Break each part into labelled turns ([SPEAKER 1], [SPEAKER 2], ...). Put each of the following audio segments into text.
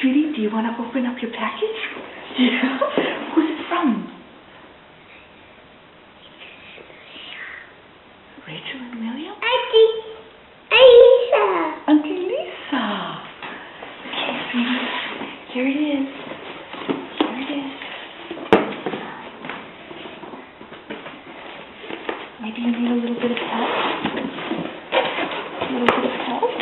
[SPEAKER 1] Sweetie, do you want to open up your package? Yeah. Who's it from? Rachel and William?
[SPEAKER 2] Auntie Lisa.
[SPEAKER 1] Auntie Lisa. Okay, sweetie. Here it is. Here it is. Maybe you need a little bit of help? A little bit of help?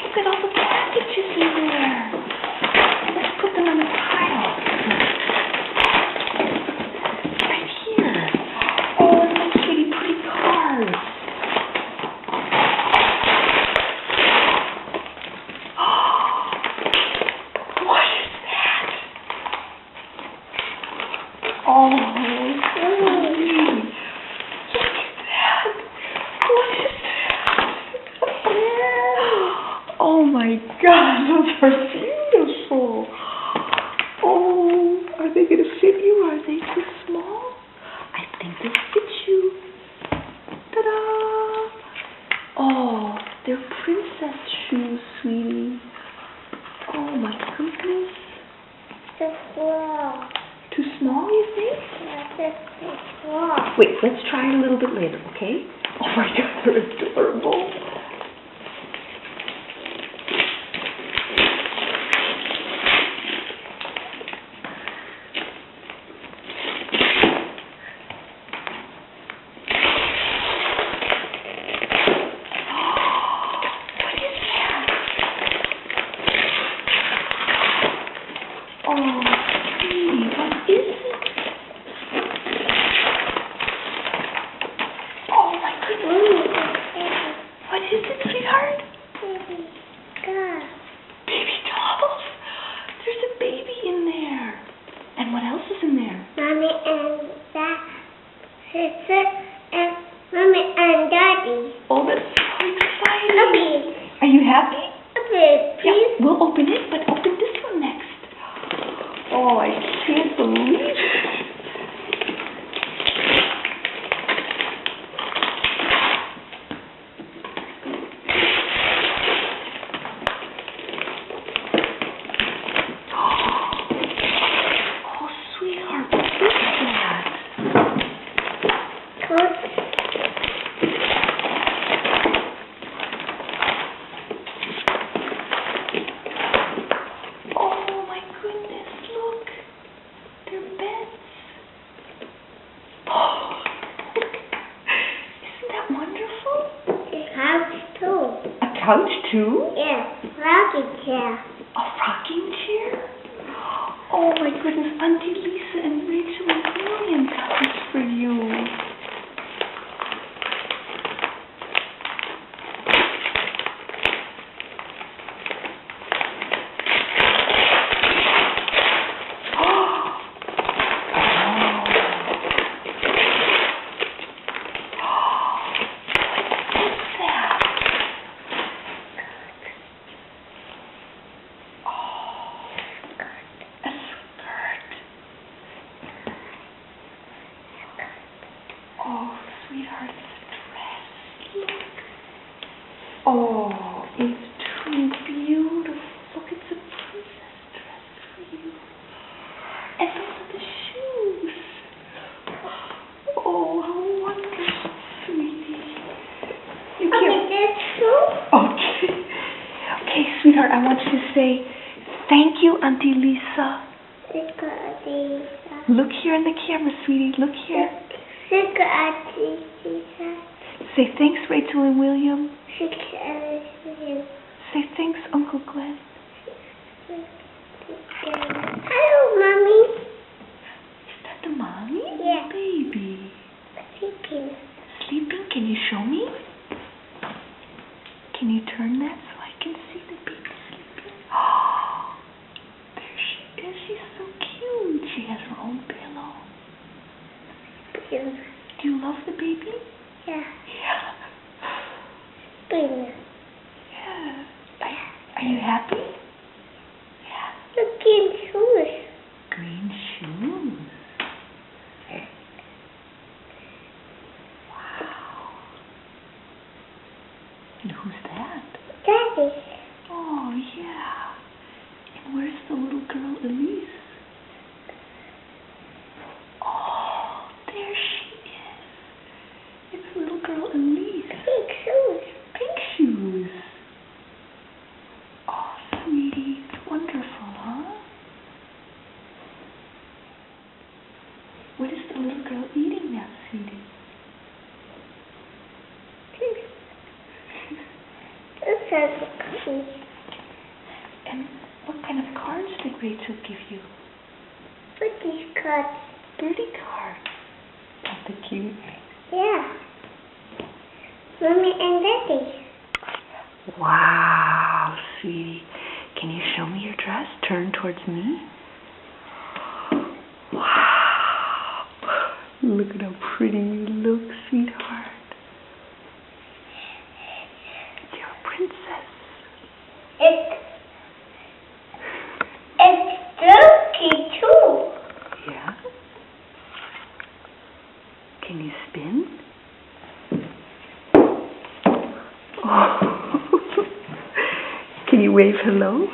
[SPEAKER 1] Look at all the packages in there. Let's put them on the pile. Right here. Oh, look, sweetie, pretty cards. What is that? Oh, sweetie. Look at that. What is that? Oh my God, those are beautiful. Oh, are they going to fit you? Are they too small? I think they'll fit you. Ta-da! Oh, they're princess shoes, sweetie. Oh my goodness.
[SPEAKER 2] Too small.
[SPEAKER 1] Too small, you think?
[SPEAKER 2] Too small.
[SPEAKER 1] Wait, let's try it a little bit later, okay? Oh my God, they're adorable. Oh, sweetie, what is it? Oh my goodness. What is it, sweetheart? Baby dolls? There's a baby in there. And what else is in there?
[SPEAKER 2] Mommy and Dad, sister, and Mommy and Daddy.
[SPEAKER 1] Oh, that's so exciting.
[SPEAKER 2] Puppy.
[SPEAKER 1] Are you happy?
[SPEAKER 2] Puppy, please.
[SPEAKER 1] Yeah, we'll open it, but open this one next. Oh, I can't believe it. Oh, sweetheart, what is that? Oh my goodness, look. They're beds. Oh, isn't that wonderful?
[SPEAKER 2] The house too.
[SPEAKER 1] A couch too?
[SPEAKER 2] Yeah, rocking chair.
[SPEAKER 1] A rocking chair? Oh my goodness, Auntie Lisa and Rachel and William got this for you. Oh, sweetheart, it's a dress. Look. Oh, it's too beautiful. Look, it's a princess dress for you. And those are the shoes. Oh, how wonderful, sweetie. You can't...
[SPEAKER 2] this too?
[SPEAKER 1] Okay. Okay, sweetheart, I want you to say, thank you, Auntie Lisa.
[SPEAKER 2] Thank you, Auntie Lisa.
[SPEAKER 1] Look here in the camera, sweetie. Look here.
[SPEAKER 2] Thank you, Auntie Lisa.
[SPEAKER 1] Say thanks, Rachel and William.
[SPEAKER 2] Thank you, Auntie Lisa.
[SPEAKER 1] Say thanks, Uncle Glenn.
[SPEAKER 2] Hello, Mommy.
[SPEAKER 1] Is that the mommy?
[SPEAKER 2] Yeah.
[SPEAKER 1] Baby.
[SPEAKER 2] Sleeping.
[SPEAKER 1] Sleeping? Can you show me? Can you turn that so I can see the baby sleeping? Oh, there she is. She's so cute. She has her own pillow.
[SPEAKER 2] Yeah.
[SPEAKER 1] Do you love the baby?
[SPEAKER 2] Yeah.
[SPEAKER 1] Yeah.
[SPEAKER 2] Sleeping.
[SPEAKER 1] Yeah. Are you happy? Yeah.
[SPEAKER 2] Looking shoes.
[SPEAKER 1] Green shoes. little girl eating now, sweetie?
[SPEAKER 2] This has a cookie.
[SPEAKER 1] And what kind of cards did Rachel give you?
[SPEAKER 2] Look these cards.
[SPEAKER 1] Birdie cards. Aren't they cute?
[SPEAKER 2] Yeah. Mommy and Daddy.
[SPEAKER 1] Wow, sweetie. Can you show me your dress? Turn towards me. Wow. Look at how pretty you look, sweetheart. You're a princess.
[SPEAKER 2] It's silky too.
[SPEAKER 1] Yeah? Can you spin? Oh. Can you wave hello?